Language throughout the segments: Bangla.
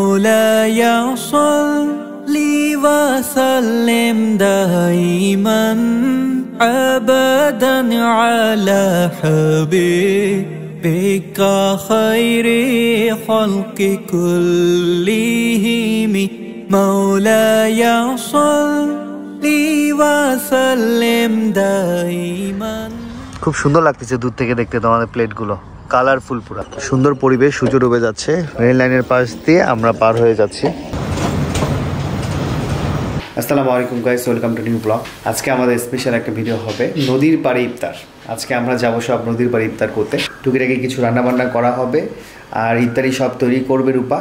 مولاي صل وسلم دائما أبدا على حبيبك خير خلق كلهم مولاي صل وسلم دائما। খুব সুন্দর লাগতেছে দূর থেকে দেখতে তোমাদের প্লেটগুলো, কালারফুল, পুরো সুন্দর পরিবেশ। সূর্য ডুবে যাচ্ছে, রেল লাইনের পাশ দিয়ে আমরা পার হয়ে যাচ্ছি। আসসালামু আলাইকুম guys, welcome to new blog. আজকে আমাদের স্পেশাল একটা ভিডিও হবে নদীর পাড়ে ইফতার। আজকে আমরা যাবো সব নদীর পাড়ে ইফতার করতে। টুকিটাকি কিছু রান্নাবান্না করা হবে আর ইফতারি সব তৈরি করবে রূপা।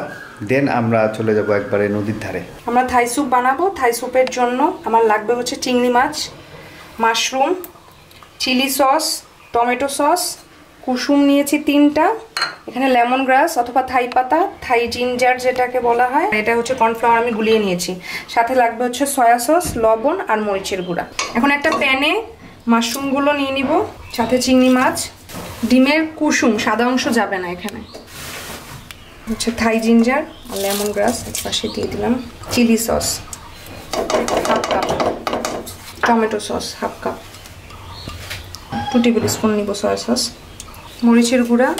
দেন আমরা চলে যাব একবারে নদীর ধারে। আমরা থাই স্যুপ বানাবো। থাই স্যুপের জন্য আমার লাগবে হচ্ছে চিংড়ি মাছ, mushroom, chilli sauce, tomato sauce, কুসুম নিয়েছি 3টা, এখানে লেমন গ্রাস অথবা থাই পাতা, থাই জিঞ্জার যেটাকে বলা হয়, এটা হচ্ছে কর্নফ্লাওয়ার আমি গুলিয়ে নিয়েছি। সাথে লাগবে হচ্ছে সয়া সস, লবণ আর মরিচের গুঁড়া। এখন একটা প্যানে মাশরুমগুলো নিয়ে নিব, সাথে চিংড়ি মাছ, ডিমের কুসুম, সাদা অংশ যাবে না এখানে, হচ্ছে থাই জিঞ্জার আর লেমন গ্রাস পাশে দিয়ে দিলাম, chilli sauce half cup, tomato sauce half cup, 2 tablespoon নিব সয়া সস, মরিচের গুঁড়া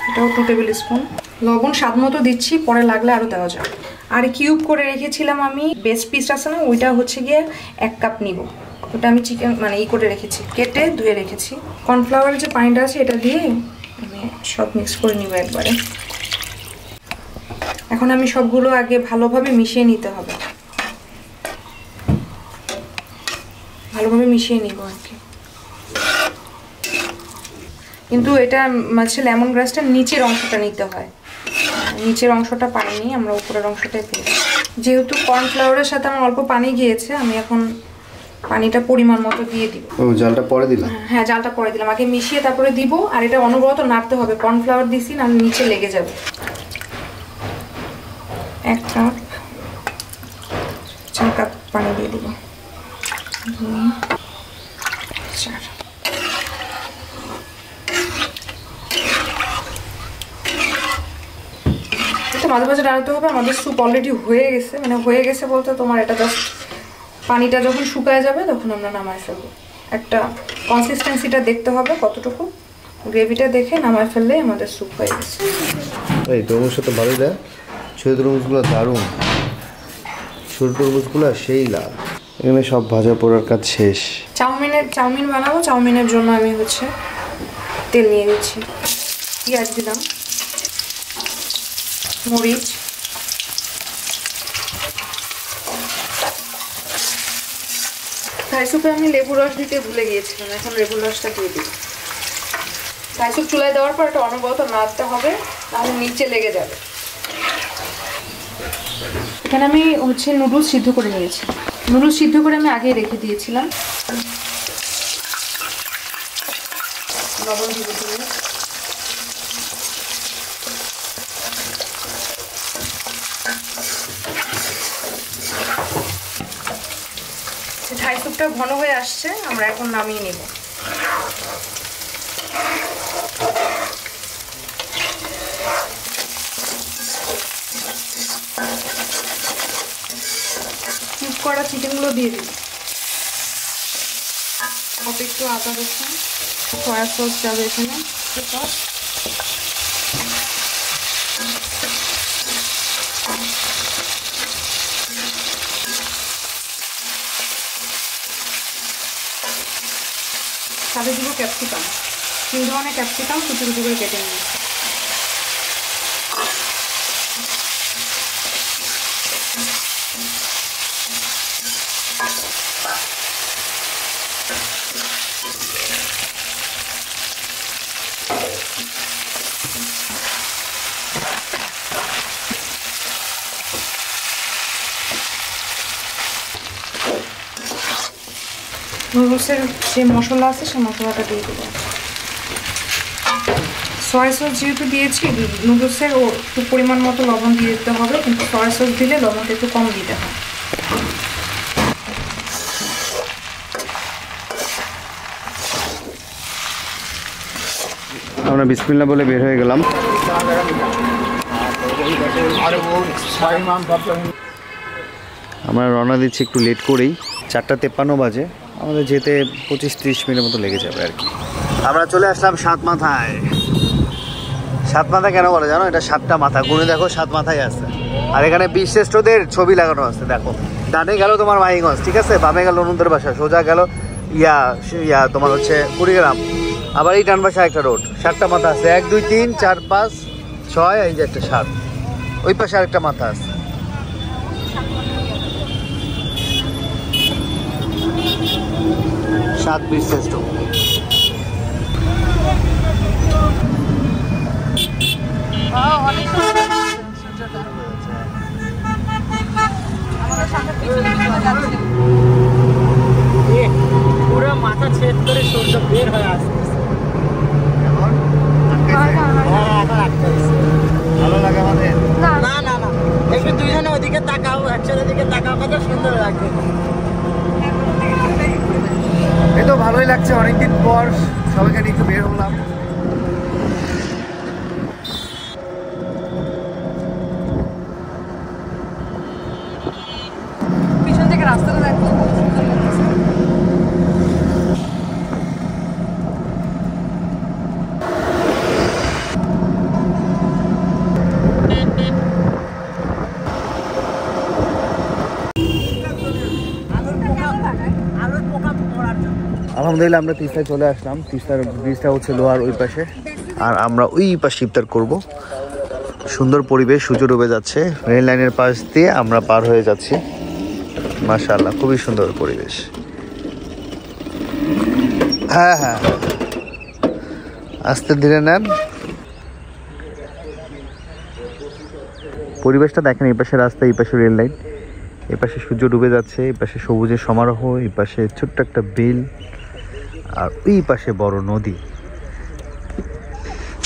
এটাও 2 টেবিল স্পুন, লবণ স্বাদ মতো দিচ্ছি, পরে লাগলে আরও দেওয়া যাবে। আর কিউব করে রেখেছিলাম আমি বেস্ট পিস আছে না, ওইটা হচ্ছে গিয়ে 1 কাপ নিব। ওটা আমি চিকেন মানে করে রেখেছি, কেটে ধুয়ে রেখেছি। কর্নফ্লাওয়ারের যে পানিটা আছে এটা দিয়ে আমি সব মিক্স করে নিব একবারে। এখন আমি সবগুলো আগে ভালোভাবে মিশিয়ে নিতে হবে, ভালোভাবে মিশিয়ে নিব আর কি। কিন্তু এটা হচ্ছে লেমন গ্রাসটা নিচের অংশটা নিতে হয়, নিচের অংশটা পানি নিই, আমরা উপরের অংশটাই পেয়ে। যেহেতু কর্নফ্লাওয়ারের সাথে আমার অল্প পানি গিয়েছে, আমি এখন পানিটা পরিমাণ মতো দিয়ে দিব। ও জালটা পরে দিলাম? হ্যাঁ, জালটা পরে দিলাম, আগে মিশিয়ে তারপরে দিব। আর এটা অনবরত নাড়তে হবে, কর্নফ্লাওয়ার দিছি না নিচে লেগে যাবে। 1 কাপ 4 কাপ পানি দিয়ে দিব, 2 4। মাঝে মাঝে রাখতে হবে। আমাদের স্যুপ অলরেডি হয়ে গেছে, মানে হয়ে গেছে বলতে তোমার এটা জাস্ট পানিটা যখন শুকায় যাবে তখন আমরা নামায় ফেলবো। একটা কনসিস্টেন্সিটা দেখতে হবে কতটুকু, গ্রেভিটা দেখে নামায় ফেললেই আমাদের স্যুপ হয়ে গেছে। এই তরমুজটা তো ভালোই দেয়, ছোটো তরমুজগুলো দারুণ, ছোটো তরমুজগুলো সেই লাল। এখানে সব ভাজা পোড়ার কাজ শেষ। চাউমিন বানাবো। চাউমিনের জন্য আমি হচ্ছে তেল নিয়ে দিচ্ছি, পেঁয়াজ দিলাম, মরিচ, থাই স্যুপে আমি লেবু রস দিতে ভুলে গিয়েছিলাম, এখন লেবু রসটা দিয়ে দিই। থাই স্যুপ চুলায় দেওয়ার পর একটা অনবরত নাড়তে হবে, তাহলে নিচে লেগে যাবে। এখানে আমি হচ্ছে নুডলস সিদ্ধ করে নিয়েছি, নুডলস সিদ্ধ করে আমি আগেই রেখে দিয়েছিলাম। লবণ দিয়ে দিই, থাই স্যুপটা ঘন হয়ে আসছে, আমরা এখন নামিয়ে নেব। কিউব করা চিকেনগুলো দিয়ে দিই, অল্প একটু আদা রসুন, সয়া সস যাবে এখানে, সাথে দিব ক্যাপসিকাম, 3 ধরনের ক্যাপসিকাম কুচি কুচি করে কেটে নিই। নুডলসের যে মশলা আছে সেই মশলাটা দিয়ে দেবো। সয়া সস যেহেতু দিয়েছি, নুডলসের একটু পরিমাণ মতো লবণ দিয়ে দিতে হবে, কিন্তু সয়া সস দিলে লবণটা একটু কম দিতে হয়। আমরা বিসমিল্লাহ বলে বের হয়ে গেলাম। আমরা রওনা দিচ্ছি একটু লেট করেই, 4:53 বাজে। আমাদের যেতে 25-30 মিনিটের মতো লেগে যাবে আর কি। আমরা চলে আসলাম সাতমাথায়। সাতমাথা কেন বলে জানো? এটা 7টা মাথা, গুনে দেখো 7 মাথায় আছে। আর এখানে বীরশ্রেষ্ঠদের ছবি লাগানো আছে দেখো। ডানে গেল তোমার মাহিগঞ্জ, ঠিক আছে, বামে গেল অনুদের বাসা, সোজা গেল ইয়া তোমার হচ্ছে কুড়িগ্রাম, আবার এই ডান পাশে একটা রোড। 7টা মাথা আছে, 1 2 3 4 5 6, এই যে একটা 7, ওই পাশে আরেকটা মাথা আছে। সাত বীরশ্রেষ্ঠ। পুরো মাথা ছেদ করে সূর্য বের হয়ে আসতেছে। ভালো লাগে আমাদের? না না না, একটু দুইজনে ওদিকে তাকাও, একসাথে দিকে তাকাও, কত সুন্দর লাগবে। এই তো ভালোই লাগছে, অনেকদিন পর সবাইকে নিয়ে একটু বের হলাম। পিছন থেকে রাস্তাটা দেখো, খুব সুন্দর লাগছে। আলহামদুলিল্লাহ আমরা তিস্তায় চলে আসলাম। তিস্তার ব্রিজটা হচ্ছে লোয়ার ওই পাশে, আর আমরা ওই পাশে ইফতার করব। সুন্দর পরিবেশ, সূর্য ডুবে যাচ্ছে, রেল লাইনের পাশ দিয়ে আমরা পার হয়ে যাচ্ছি। মাশাআল্লাহ, খুবই সুন্দর পরিবেশ। হ্যাঁ হ্যাঁ, আস্তে ধীরে নেন। পরিবেশটা দেখেন, এই পাশে রাস্তা, এই পাশে রেল লাইন, এই পাশে সূর্য ডুবে যাচ্ছে, এই পাশে সবুজের সমারোহ, এই পাশে ছোট্ট একটা বিল, আর ওই পাশে বড় নদী।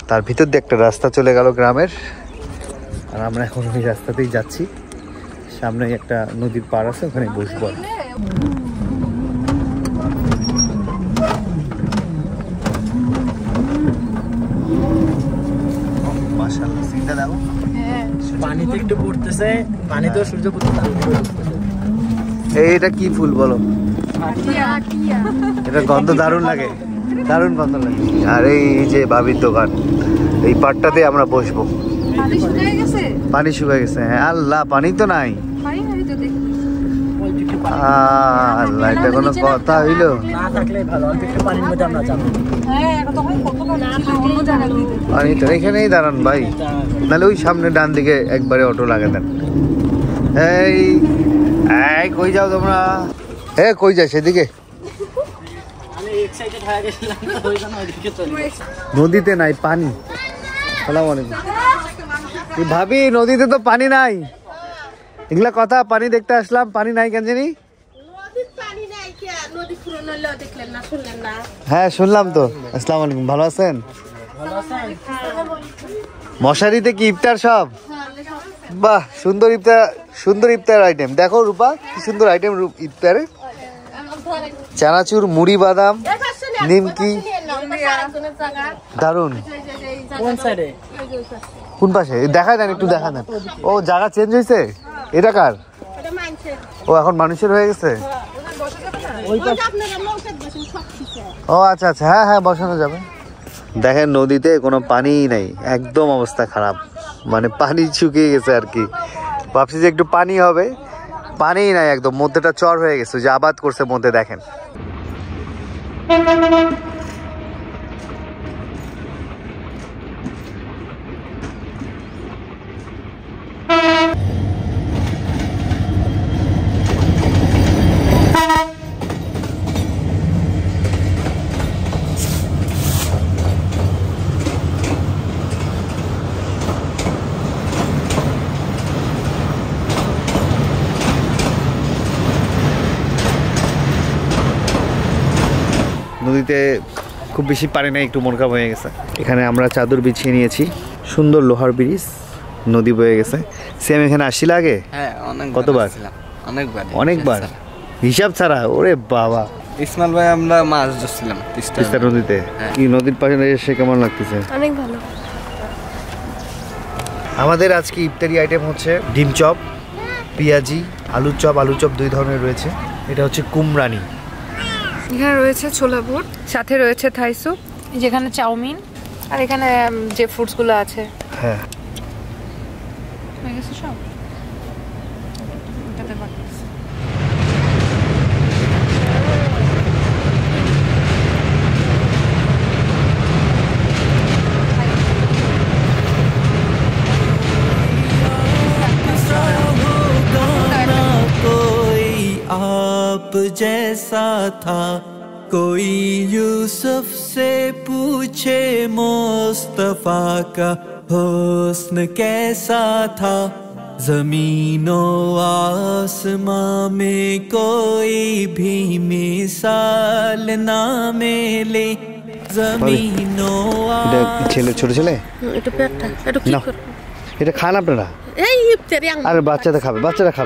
তার ভিতর দিয়ে একটা রাস্তা চলে গেল গ্রামের, আর আমরা এখন ওই রাস্তাতেই যাচ্ছি। সামনে একটা নদীর পাড় আছে, ওখানে বসবো। মাশাআল্লাহ, সিনটা দেখো। পানিতে একটু পড়তেছে, পানিতেও সূর্য পড়তেছে। এইটা কি ফুল বলো? এটা গন্ধ দারুণ লাগে, দারুণ গন্ধ লাগে। আর এই যে ভাবির দোকান, এই পাটটাতে আমরা বসবো। পানি শুকিয়ে গেছে? হ্যাঁ। আল্লাহ, পানি তো নাই। আল্লাহ, এটা কোনো কথা হইলো? না থাকলে ভালো, অল্প একটু পানির মধ্যে আমরা যাবো। পানি তো এখানেই দাঁড়ান ভাই, নাহলে ওই সামনে ডান দিকে একবারে অটো লাগে দেন। এই কই যাও তোমরা? কই যায় সেদিকে? নদীতে নাই পানি। আসসালামু আলাইকুম ভাবি, নদীতে তো পানি নাই। এগুলা কথা, পানি দেখতে আসলাম, পানি নাই কেন জানি? হ্যাঁ শুনলাম তো। আসসালামু আলাইকুম, ভালো আছেন? মশারিতে কি ইফতার সব? বাহ, সুন্দর ইফতার, সুন্দর ইফতার আইটেম। দেখো রূপা, কি সুন্দর আইটেম ইফতারে। চানাচুর, মুড়ি, বাদাম, নিমকি, দারুন। কোন পাশে দেখা দেন, একটু দেখা দেন। ও, জায়গা চেঞ্জ হয়েছে? এটা কার? ও এখন মানুষের হয়ে গেছে। ও আচ্ছা আচ্ছা, হ্যাঁ হ্যাঁ, বসানো যাবে। দেখেন নদীতে কোনো পানি নাই, একদম অবস্থা খারাপ, মানে পানি শুকিয়ে গেছে আর কি। ভাবছি যে একটু পানি হবে, পানি নাই, একদম মধ্যেটা চর হয়ে গেছে, যে আবাদ করছে মধ্যে দেখেন। নদীতে খুব বেশি পানি নেই, একটু মনকাম হয়ে গেছে। এখানে আমরা চাদর বিছিয়ে নিয়েছি, সুন্দর লোহার ব্রিজ, নদী বয়ে গেছে। সেম এখানে আসছিল আগে? হ্যাঁ, কতবার? অনেকবার হিসাব ছাড়া। ওরে বাবা, ইসমাইল ভাই আমরা মাছ ধরছিলাম তিস্তা নদীতে। কি নদীর পাশে এসে কেমন লাগতেছে? অনেক ভালো। আমাদের আজকে ইফতারি আইটেম হচ্ছে ডিম চপ, পেঁয়াজি, আলুর চপ 2 ধরনের রয়েছে। এটা হচ্ছে কুমড়ানি। এখানে রয়েছে ছোলা বুট, সাথে রয়েছে থাই স্যুপ, যেখানে চাউমিন, আর এখানে যে ফ্রুটসগুলো আছে। হ্যাঁ, হয়ে গেছে সব। এটাতে বাকি আছে। आप जैसा था कोई यूसुफ से पूछे मुस्तफा का हुस्न कैसा था जमीनो आसमां में कोई भी मिसाल ना मिले जमीनो এটা ছেলে, ছোট ছেলে একটু পেটটা একটু কি না। করব এটা খান আপনারা? এই ইফতারি আর বাচ্চারা খাবে।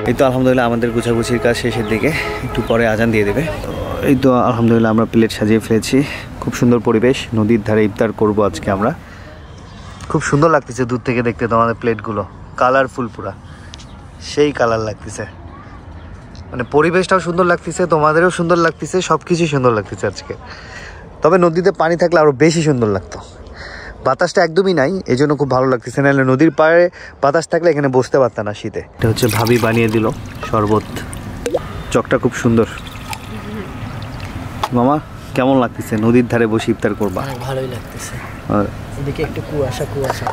এই তো আলহামদুলিল্লাহ আমাদের গুছাগুছির কাজ শেষের দিকে, একটু পরে আজান দিয়ে দেবে। এই তো আলহামদুলিল্লাহ আমরা প্লেট সাজিয়ে ফেলেছি। খুব সুন্দর পরিবেশ, নদীর ধারে ইফতার করব আজকে আমরা। খুব সুন্দর লাগতেছে দূর থেকে দেখতে তোমাদের প্লেটগুলো, কালারফুল পুরা সেই কালার লাগতেছে, মানে পরিবেশটাও সুন্দর লাগতেছে, তোমাদেরও সুন্দর লাগতেছে, সব কিছুই সুন্দর লাগতেছে আজকে। তবে নদীতে পানি থাকলে আরও বেশি সুন্দর লাগতো। বাতাসটা একদমই নাই, এই জন্য খুব ভালো লাগতেছে। নাহলে নদীর পাড়ে বাতাস থাকলে এখানে বসতে পারতাম না শীতে। এটা হচ্ছে ভাবি বানিয়ে দিল শরবত, চকটা খুব সুন্দর। মামা কেমন লাগতেছে নদীর ধারে বসে ইফতার করবা? ভালোই লাগতেছে। এদিকে একটু কুয়াশা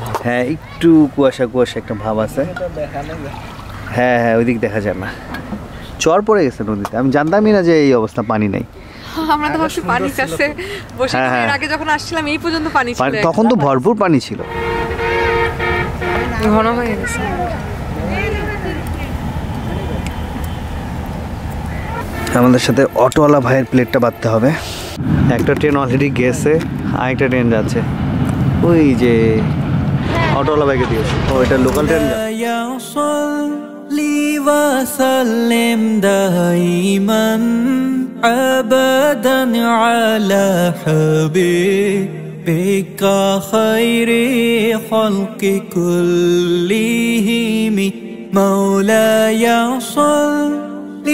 ভাব। হ্যাঁ, একটু কুয়াশা একটা ভাব আছে। হ্যাঁ, ওইদিক দেখা যায় না, চর পড়ে গেছে নদীতে। আমি জানতামই না যে এই অবস্থা, পানি নাই। আমরা তো ভাবছি পানি কাছে বসে, এর আগে যখন আসছিলাম এই পর্যন্ত পানি ছিল, তখন তো ভরপুর পানি ছিল, ঘন হয়ে গেছে। আমাদের সাথে অটোওয়ালা ভাইয়ের প্লেটটা বাঁধতে হবে। একটা ট্রেন অলরেডি গেছে, আরেকটা ট্রেন যাচ্ছে। ওই যে অটোওয়ালা ভাইকে দিয়েছে, ও এটা লোকাল ট্রেন। وسلم دائما أبدا على حبيبك خير خلق كلهم مولاي صل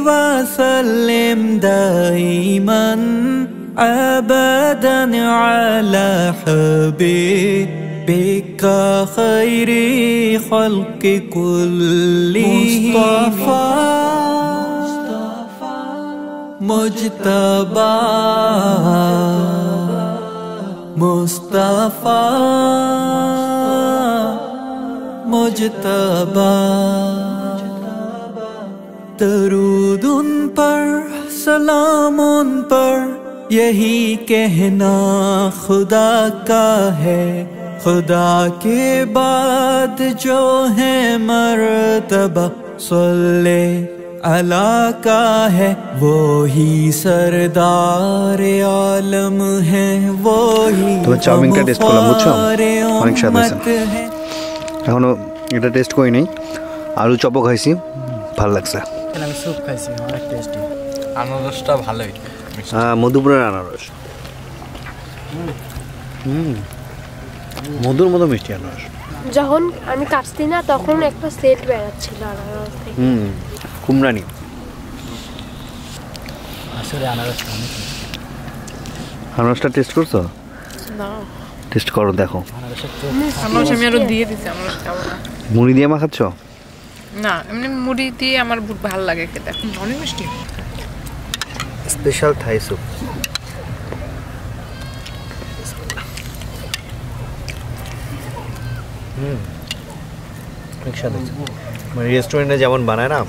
وسلم دائما أبدا على حبيبك خير خلق كلهم مجتبى مصطفى مجتبى दरूद उन पर सलाम उन पर यही कहना खुदा का है खुदा के बाद जो है मर्तबा सल्ले अला का है वो ही सरदार आलम है वो ही तो चाउमीन का टेस्ट করলাম বুঝছো অনেক স্বাদ হয়েছে এখনো এটা টেস্ট করি নাই আলু চপও খাইছি ভালো লাগছে আমি স্যুপ খাইছি অনেক টেস্টি আনারসটা ভালোই হ্যাঁ মধুপুরের আনারস মধুর মতো মিষ্টি আনারস যখন আমি কাটছি না তখন একটা সেট বেরাচ্ছিল আনারস থেকে কুমড়ানি আসলে আনারসটা টেস্ট করছো না টেস্ট করো দেখো আনারস আমি আরো দিয়ে দিছি আমরা খাবো না মুড়ি দিয়ে মাখাচ্ছ না এমনি মুড়ি দিয়ে আমার ভালো লাগে খেতে অনেক মিষ্টি স্পেশাল থাই স্যুপ মানে রেস্টুরেন্টে যেমন বানায় না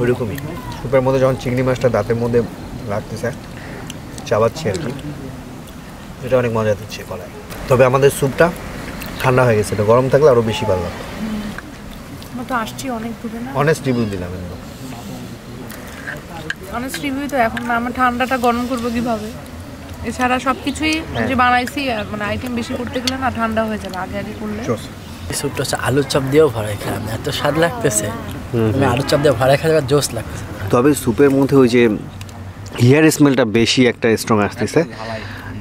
ওইরকমই স্যুপের মধ্যে যখন চিংড়ি মাছটা দাঁতের মধ্যে লাগতেছে চাবাচ্ছি আর কি এটা অনেক মজা দিচ্ছে গলায় তবে আমাদের স্যুপটা ঠান্ডা হয়ে গেছে এটা গরম থাকলে আরও বেশি ভালো লাগতো আমরা তো আসছি অনেক দূরে না অনেস্ট রিভিউ দিলাম একদম অনেস্ট রিভিউ তো এখন না আমরা ঠান্ডাটা গরম করবো কিভাবে এছাড়া সবকিছুই যে বানাইছি মানে আইটেম বেশি করতে গেলে না ঠান্ডা হয়ে যাবে আগে আগে করলে এই স্যুপটা হচ্ছে আলুর চপ দিয়েও ভরাই খেলাম এত স্বাদ লাগতেছে আমি আলুর চপ দিয়ে ভরাই খেলে জোস লাগতেছে তবে স্যুপের মধ্যে ওই যে হেয়ার স্মেলটা বেশি একটা স্ট্রং আসতেছে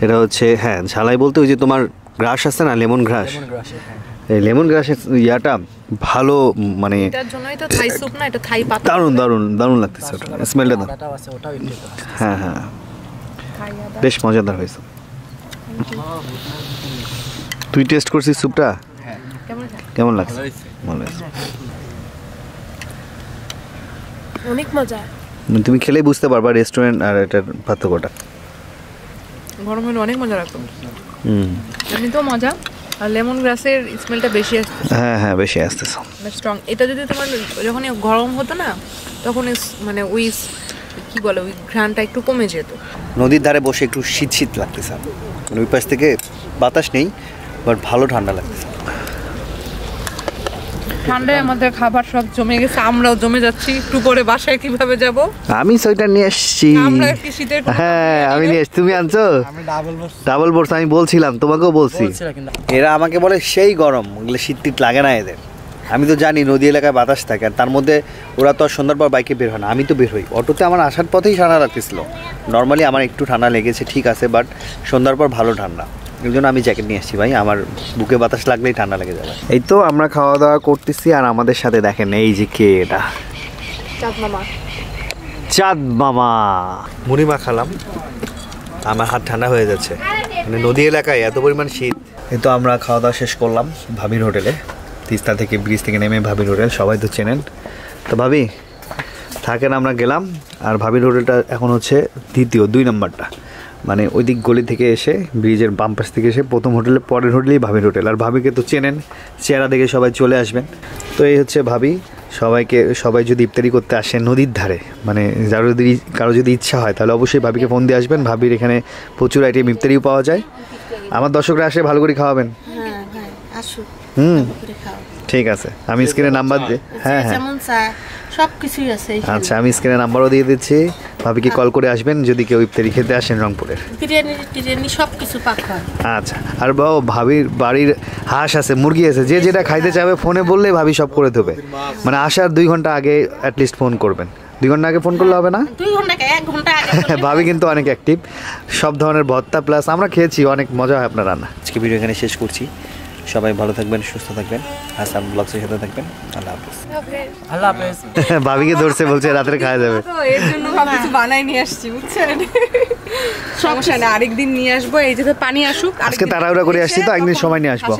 এটা হচ্ছে হ্যাঁ ঝালাই বলতে ওই যে তোমার গ্রাস আছে না লেমন গ্রাস এই লেমন গ্রাসের ইয়াটা ভালো, মানে এটার জন্যই তো থাই স্যুপ না, এটা থাই পাতা। দারুণ দারুণ দারুণ লাগতেছে, ওটা স্মেলটা দারুণ। আদাটাও আছে, ওটাও একটু একটু আছে। হ্যাঁ হ্যাঁ, বেশ মজাদার হয়েছে। তুই টেস্ট করছিস স্যুপটা? কেমন লাগছে? ভালো লাগছে। অনেক মজা। তুমি খেলেই বুঝতে পারবা রেস্টুরেন্ট আর এটার পার্থক্যটা। গরম হলে অনেক মজা লাগতো। হুম, এমনিতেও মজা, আর লেমন গ্রাসের স্মেলটা বেশি আসছে, হ্যাঁ হ্যাঁ বেশি আসতেছে। স্ট্রং। এটা যদি তোমার যখনই গরম হতো না, তখন মানে ওই কি বলে, ওই ঘ্রাণটা একটু কমে যেত। নদীর ধারে বসে একটু শীত শীত লাগতেছে, মানে ওই পাশ থেকে বাতাস নেই, বাট ভালো ঠান্ডা লাগতেছে। ঠান্ডায় আমাদের খাবার সব জমে গেছে, আমরাও জমে যাচ্ছি। একটু পরে বাসায় কিভাবে যাব? আমি সোয়েটার নিয়ে এসছি। আমরা কি শীতের কোনো- হ্যাঁ আমি নিয়ে এসছি, তুমি আনছো? আমি ডাবল বসছি ডাবল বোর্স আমি বলছিলাম, তোমাকেও বলছি। কিন্তু এরা আমাকে বলে সেই গরম, ওগুলো শীত টিত লাগে না এদের। আমি তো জানি নদী এলাকায় বাতাস থাকে, আর তার মধ্যে ওরা তো আর সন্ধ্যার পর বাইকে বের হয় না, আমি তো বের হই। অটোতে আমার আসার পথেই ঠান্ডা লাগতেছিল। নর্মালি আমার একটু ঠান্ডা লেগেছে, ঠিক আছে, বাট সন্ধ্যার পর ভালো ঠান্ডা, এই জন্য আমি জ্যাকেট নিয়ে এসেছি ভাই। আমার বুকে বাতাস লাগলেই ঠান্ডা লেগে যাবে। এই তো আমরা খাওয়া দাওয়া করতেছি, আর আমাদের সাথে দেখেন এই যে কে এটা, চাঁদ মামা। চাঁদ মামা। মুড়ি মাখালাম, আমার হাত ঠান্ডা হয়ে যাচ্ছে, মানে নদী এলাকায় এত পরিমাণ শীত। এই তো আমরা খাওয়া দাওয়া শেষ করলাম ভাবির হোটেলে, তিস্তা থেকে ব্রিজ থেকে নেমে ভাবির হোটেল, সবাই তো চেনেন। তো ভাবি থাকেন, আমরা গেলাম। আর ভাবির হোটেলটা এখন হচ্ছে দ্বিতীয় 2 নম্বরটা, মানে ওই দিক গলি থেকে এসে ব্রিজের বাম পাশ থেকে এসে প্রথম হোটেলে, পরের হোটেলেই ভাবির হোটেল। আর ভাবিকে তো চেনেন, চেহারা দেখে সবাই চলে আসবেন। তো এই হচ্ছে ভাবি। সবাই যদি ইফতারি করতে আসে নদীর ধারে, মানে কারো যদি ইচ্ছা হয় তাহলে অবশ্যই ভাবিকে ফোন দিয়ে আসবেন। ভাবির এখানে প্রচুর আইটেম ইফতারিও পাওয়া যায়। আমার দর্শকরা আসে ভালো করে খাওয়াবেন। হ্যাঁ ভাই আসুক, হুম, করে খাও। ঠিক আছে, আমি স্ক্রিনে নাম্বার দিই। হ্যাঁ হ্যাঁ, যেমন চায় সব কিছুই আছে এখানে। আচ্ছা, আমি স্ক্রিনে নাম্বারও দিয়ে দিচ্ছি। ভাবিকে কল করে আসবেন যদি কেউ ইফতারি খেতে আসেন রংপুরের। বিরিয়ানি সব কিছু পাক হয়। আচ্ছা, আর ভাবির বাড়ির হাঁস আছে, মুরগি আছে, যে যেটা খাইতে চাবে ফোনে বললে ভাবি সব করে দেবে। মানে আসার 2 ঘন্টা আগে অ্যাটলিস্ট ফোন করবেন। 2 ঘন্টা আগে ফোন করলে হবে না? 2 ঘন্টা 1 ঘন্টা আগে ভাবি কিন্তু অনেক অ্যাক্টিভ, সব ধরনের ভর্তা প্লাস আমরা খেয়েছি, অনেক মজা হয় আপনার রান্না। আজকে ভিডিও এখানে শেষ করছি। সবাই ভালো থাকবেন, সুস্থ থাকবেন, হাসান ব্লগসের সাথে থাকবেন। আল্লাহ হাফেজ। আল্লাহ হাফেজ। ভাবিকে ধরছে, বলছে রাত্রে খাওয়া যাবে। তো এর জন্য ভাবছি বানাই নিয়ে আসছি, বুঝছেন? সমস্যা নেই, আরেকদিন নিয়ে আসবো। এই যে পানি আসুক, আজকে তাড়াহুড়া করে আসছি তো, একদিন সময় নিয়ে আসবো।